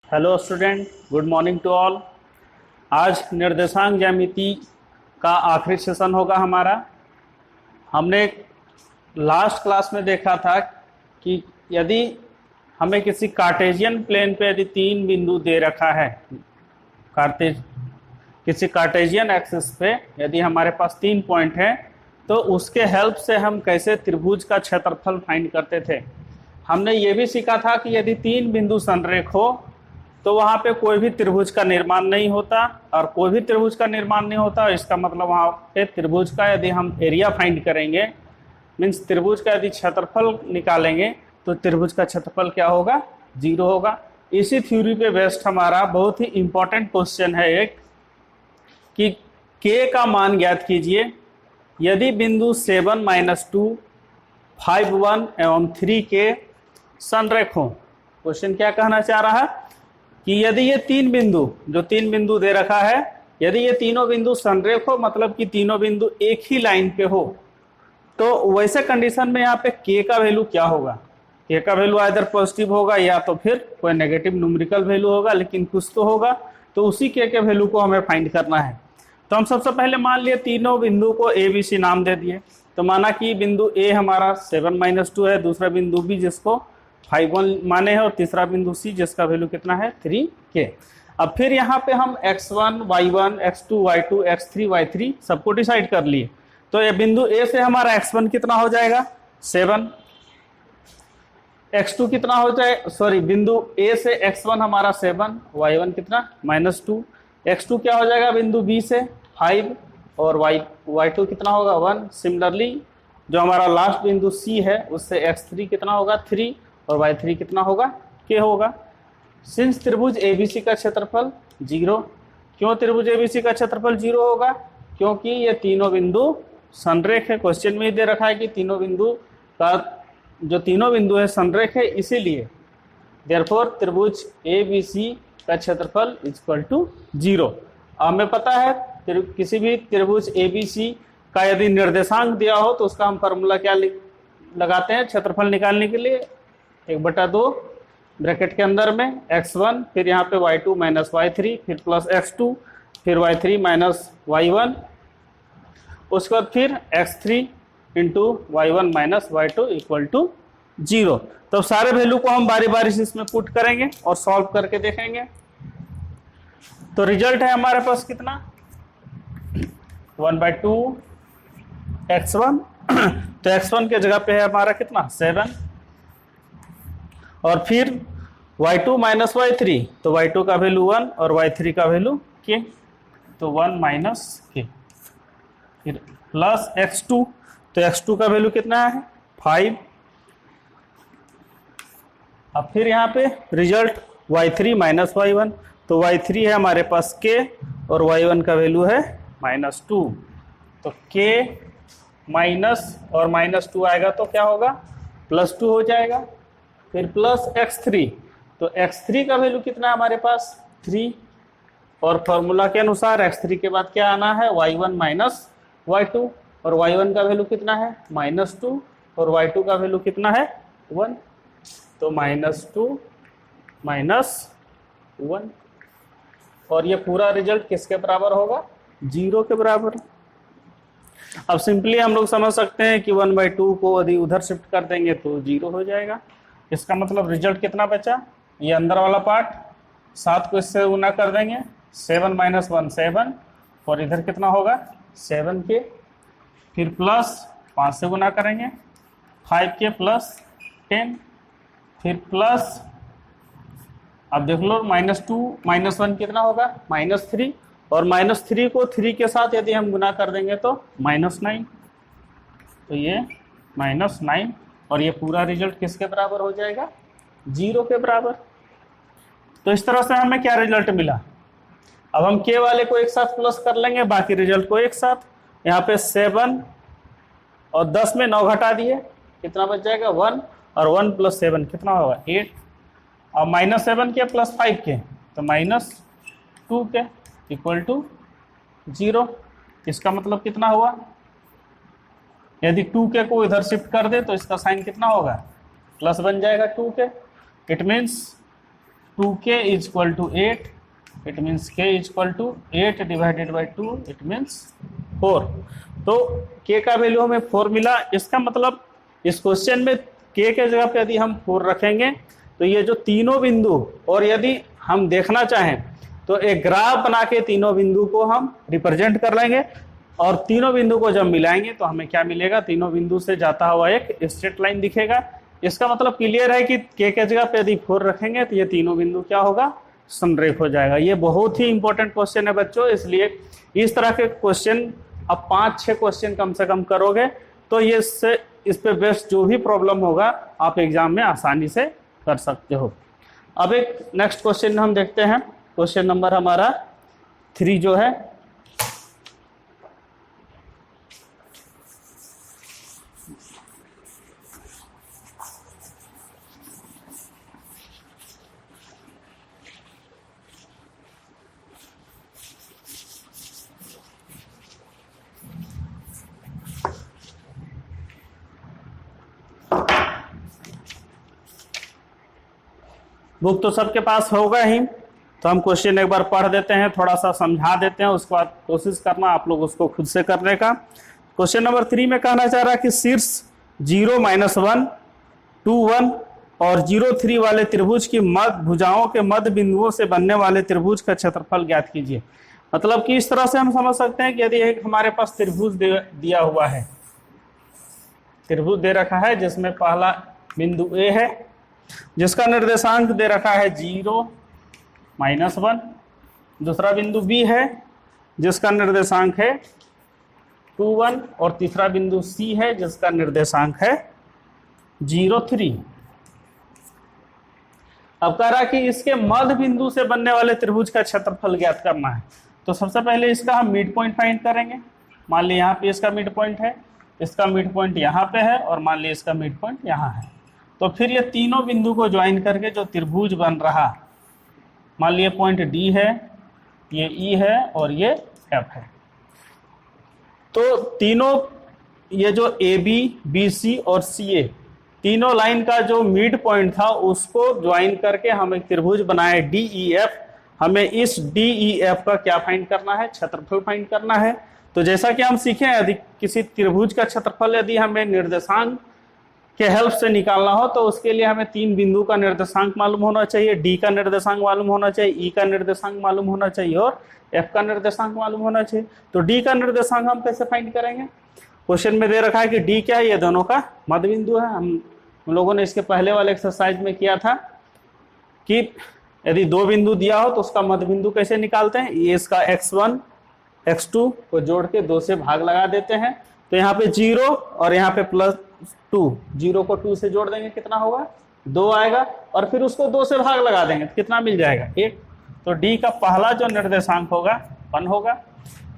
Hello student, good morning to all. आज निर्देशांक ज्यामिति का आखिरी सेशन होगा हमारा। हमने लास्ट क्लास में देखा था कि यदि हमें किसी कार्टेशियन प्लेन पे यदि तीन बिंदु दे रखा है, किसी कार्टेशियन एक्सिस पे यदि हमारे पास 3 पॉइंट है तो उसके हेल्प से हम कैसे त्रिभुज का क्षेत्रफल फाइंड करते थे। हमने ये भी सीखा था कि यदि 3 बिंदु संरेख हो तो वहाँ पे कोई भी त्रिभुज का निर्माण नहीं होता, और कोई भी त्रिभुज का निर्माण नहीं होता इसका मतलब वहाँ पे त्रिभुज का यदि हम एरिया फाइंड करेंगे, मीन्स त्रिभुज का यदि क्षेत्रफल निकालेंगे तो त्रिभुज का क्षेत्रफल क्या होगा, 0 होगा। इसी थ्योरी पे बेस्ड हमारा बहुत ही इंपॉर्टेंट क्वेश्चन है एक कि k का मान ज्ञात कीजिए यदि बिंदु 7, -2, 5, 1 एवं 3 के संरेख हों। क्वेश्चन क्या कहना चाह रहा है कि यदि ये तीन बिंदु दे रखा है, यदि ये तीनों बिंदु संरेख हो, मतलब कि तीनों बिंदु एक ही लाइन पे हो, तो वैसे कंडीशन में यहाँ पे k का वैल्यू क्या होगा। k का वैल्यू आइदर पॉजिटिव होगा या तो फिर कोई नेगेटिव न्यूमेरिकल वैल्यू होगा, लेकिन कुछ तो होगा। तो उसी k के वैल्यू को हमें फाइंड करना है। तो हम सबसे पहले मान लिए तीनों बिंदु को a b c नाम दे दिए। तो माना कि बिंदु a हमारा 7 - 2 है, दूसरा बिंदु b जिसको 5, 1 माने हैं, और तीसरा बिंदु c जिसका वैल्यू कितना है 3k। अब फिर यहाँ पे हम x1, y1, x2, y2, x3, y3 सबको डिसाइड कर लिए। तो ये बिंदु a से हमारा x1 कितना हो जाएगा 7, x2 कितना हो जाए, सॉरी बिंदु a से x1 हमारा 7, y1 कितना -2, x2 क्या हो जाएगा बिंदु b से 5, और y2 कितना होगा 1। सिमिलरली जो हमारा लास्ट बिंदु c है उससे x3 कितना होगा 3, और y3 कितना होगा k होगा। सिंस त्रिभुज ABC का क्षेत्रफल 0, क्यों त्रिभुज ABC का क्षेत्रफल 0 होगा, क्योंकि ये तीनों बिंदु संरेख है। क्वेश्चन में दे रखा है कि तीनों बिंदु है संरेख है, इसीलिए देयरफॉर त्रिभुज ABC का क्षेत्रफल = 0। हमें पता है किसी भी त्रिभुज ABC का यदि निर्देशांक दिया हो तो उसका हम फॉर्मूला क्या लगाते हैं क्षेत्रफल निकालने के लिए, 1/2 ब्रैकेट के अंदर में x1, फिर यहाँ पे y2 - y3, फिर प्लस x2, फिर y3 - y1, उसके बाद फिर x3 × y1 - y2 = 0। तो सारे वैल्यू को हम बारी बारी से इसमें पुट करेंगे और सॉल्व करके देखेंगे। तो रिजल्ट है हमारे पास कितना 1/2 x1 तो x1 के जगह पे है हमारा कितना 7, और फिर y2 - y3, तो y2 का वैल्यू 1 और y3 का वैल्यू k, तो 1 - k, फिर प्लस x2, तो x2 का वैल्यू कितना है 5। अब फिर यहाँ पे रिजल्ट y3 - y1, तो y3 है हमारे पास k और y1 का वैल्यू है -2, तो k माइनस और -2 आएगा तो क्या होगा +2 हो जाएगा। फिर प्लस x3, तो x3 का वैल्यू कितना है हमारे पास 3, और फॉर्मूला के अनुसार x3 के बाद क्या आना है y1 - y2, और y1 का वैल्यू कितना है -2, और y2 का वैल्यू कितना है 1, तो -2 - 1, और ये पूरा रिजल्ट किसके बराबर होगा 0 के बराबर। अब सिंपली हम लोग समझ सकते हैं कि 1/2 को यदि उधर शिफ्ट कर देंगे तो 0 हो जाएगा। इसका मतलब रिजल्ट कितना बचा, ये अंदर वाला पार्ट 7 को इससे गुना कर देंगे, 7 - 1 7, और इधर कितना होगा 7k, फिर प्लस 5 से गुना करेंगे 5k + 10, फिर प्लस अब देख लो -2 - 1 कितना होगा -3, और -3 को 3 के साथ यदि हम गुना कर देंगे तो -9, तो ये -9, और ये पूरा रिजल्ट किसके बराबर हो जाएगा 0 के बराबर। तो इस तरह से हमें क्या रिजल्ट मिला। अब हम k वाले को एक साथ प्लस कर लेंगे, बाकी रिजल्ट को एक साथ। यहाँ पे 7 और 10 में 9 घटा दिए, कितना बच जाएगा 1, और 1 + 7 कितना होगा 8, और -7 के + 5 के, तो -2 के = 0। इसका मतलब कितना हुआ, यदि 2k को इधर शिफ्ट कर दे तो इसका साइन कितना होगा प्लस बन जाएगा 2k। It means 2k is equal to 8, it means k is equal to 8 divided by 2, it means 4। तो k का वैल्यू हमें 4 मिला। इसका मतलब इस क्वेश्चन में k के जगह पे यदि हम 4 रखेंगे तो ये जो तीनों बिंदु, और यदि हम देखना चाहें तो एक ग्राफ बना के तीनों बिंदु को हम रिप्रेजेंट कर लेंगे, और तीनों बिंदु को जब मिलाएंगे तो हमें क्या मिलेगा, तीनों बिंदु से जाता हुआ एक स्ट्रेट लाइन दिखेगा। इसका मतलब क्लियर है कि k के जगह पे यदि 4 रखेंगे तो ये तीनों बिंदु क्या होगा, समरेख हो जाएगा। ये बहुत ही इंपॉर्टेंट क्वेश्चन है बच्चों, इसलिए इस तरह के क्वेश्चन अब 5-6 क्वेश्चन कम से कम करोगे तो ये इस पे बेस्ड जो भी प्रॉब्लम होगा आप एग्जाम में आसानी से कर सकते हो। अब एक नेक्स्ट क्वेश्चन हम देखते हैं, क्वेश्चन नंबर हमारा 3 जो है, बुक तो सबके पास होगा ही, तो हम क्वेश्चन एक बार पढ़ देते हैं, थोड़ा सा समझा देते हैं, उसके बाद कोशिश करना आप लोग उसको खुद से करने का। क्वेश्चन नंबर 3 में कहना चाह रहा है कि शीर्ष 0, -1, 2, 1 और 0, 3 वाले त्रिभुज की मध्य भुजाओं के मध्य बिंदुओं से बनने वाले त्रिभुज का क्षेत्रफल ज्ञात कीजिए। मतलब कि इस तरह से हम समझ सकते हैं कि यदि एक हमारे पास त्रिभुज दिया हुआ है, त्रिभुज दे रखा है जिसमें पहला बिंदु A है जिसका निर्देशांक दे रखा है 0, -1, दूसरा बिंदु B है जिसका निर्देशांक है 2, 1 और तीसरा बिंदु C है जिसका निर्देशांक है 0, 3। अब कह रहा है कि इसके मध्य बिंदु से बनने वाले त्रिभुज का क्षेत्रफल ज्ञात करना है। तो सबसे पहले इसका हम मिड पॉइंट फाइंड करेंगे। मान लीजिए यहाँ पे इसका मिड पॉइंट है, इसका मिड पॉइंट यहाँ पे है और मान लीजिए इसका मिड पॉइंट यहाँ है। तो फिर ये तीनों बिंदु को ज्वाइन करके जो त्रिभुज बन रहा, मान लीजिए पॉइंट D है, ये E है और ये F है। तो तीनों ये जो AB, BC और CA तीनों लाइन का जो मिड पॉइंट था उसको ज्वाइन करके हम एक त्रिभुज बनाए DEF। हमें इस DEF का क्या फाइंड करना है, क्षेत्रफल फाइंड करना है। तो जैसा कि हम सीखे, यदि किसी त्रिभुज का क्षेत्रफल यदि हमें निर्देशांक के हेल्प से निकालना हो तो उसके लिए हमें 3 बिंदु का निर्देशांक मालूम होना चाहिए, D का निर्देशांक मालूम होना चाहिए, E का निर्देशांक मालूम होना चाहिए और F का निर्देशांक मालूम होना चाहिए। तो D का निर्देशांक हम कैसे फाइंड करेंगे, क्वेश्चन में दे रखा है कि D क्या है, ये दोनों का मध्य बिंदु है। हम लोगों ने इसके पहले वाले एक्सरसाइज में किया था कि यदि 2 बिंदु दिया हो तो उसका मध्य बिंदु कैसे निकालते हैं, ये इसका x1 x2 को जोड़ के 2 से भाग लगा देते हैं। तो यहाँ पे 0 और यहाँ पे +2, 0 को 2 से जोड़ देंगे कितना होगा, 2 आएगा और फिर उसको 2 से भाग लगा देंगे तो कितना मिल जाएगा, 1। तो D का पहला जो निर्देशांक होगा 1 होगा।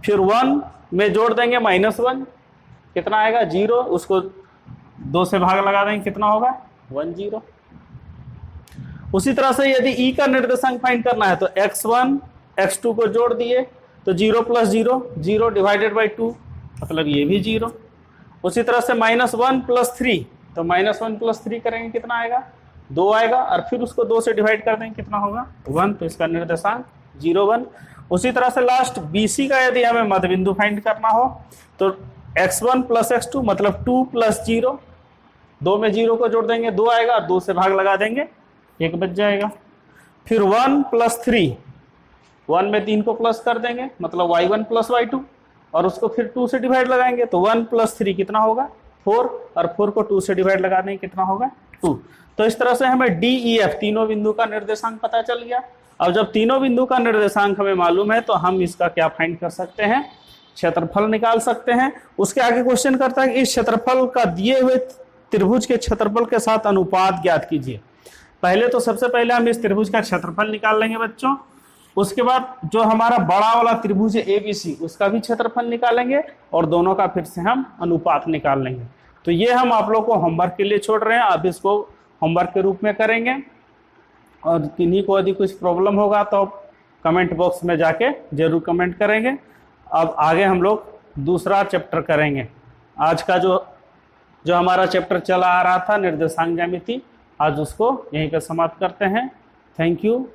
फिर 1 में जोड़ देंगे -1, कितना आएगा 0, उसको 2 से भाग लगा देंगे कितना होगा 1, 0। उसी तरह से यदि E का निर्देशांक फाइंड करना है तो x1 x2 को जोड़ दिए तो 0 + 0, 0 डिवाइडेड बाई 2 मतलब ये भी 0। उसी तरह से -1 + 3, तो -1 + 3 करेंगे कितना आएगा, 2 आएगा और फिर उसको 2 से डिवाइड कर देंगे कितना होगा 1, तो इसका निर्देशांक 0, 1। उसी तरह से लास्ट BC का यदि हमें मध्य बिंदु फाइंड करना हो तो x1 + x2 मतलब 2 + 0, 2 में 0 को जोड़ देंगे 2 आएगा और 2 से भाग लगा देंगे 1 बच जाएगा। फिर 1 + 3, 1 में 3 को प्लस कर देंगे मतलब y1 + y2 और उसको फिर 2 से डिवाइड लगाएंगे तो 1 + 3 कितना होगा 4 और 4 को 2 से डिवाइड लगा देंगे कितना होगा 2। तो इस तरह से हमें DEF तीनों बिंदु का निर्देशांक पता चल गया। अब जब तीनों बिंदु का निर्देशांक हमें मालूम है तो हम इसका क्या फाइंड कर सकते हैं, क्षेत्रफल निकाल सकते हैं। उसके आगे क्वेश्चन करता है कि इस क्षेत्रफल का दिए हुए त्रिभुज के क्षेत्रफल के साथ अनुपात ज्ञात कीजिए। पहले तो सबसे पहले हम इस त्रिभुज का क्षेत्रफल निकाल लेंगे बच्चों, उसके बाद जो हमारा बड़ा वाला त्रिभुज है ABC उसका भी क्षेत्रफल निकालेंगे और दोनों का फिर से हम अनुपात निकाल लेंगे। तो ये हम आप लोग को होमवर्क के लिए छोड़ रहे हैं, आप इसको होमवर्क के रूप में करेंगे और किन्हीं को यदि कुछ प्रॉब्लम होगा तो कमेंट बॉक्स में जाके जरूर कमेंट करेंगे। अब आगे हम लोग दूसरा चैप्टर करेंगे। आज का जो हमारा चैप्टर चला आ रहा था निर्देशांक ज्यामिति, आज उसको यहीं पर समाप्त करते हैं। Thank you.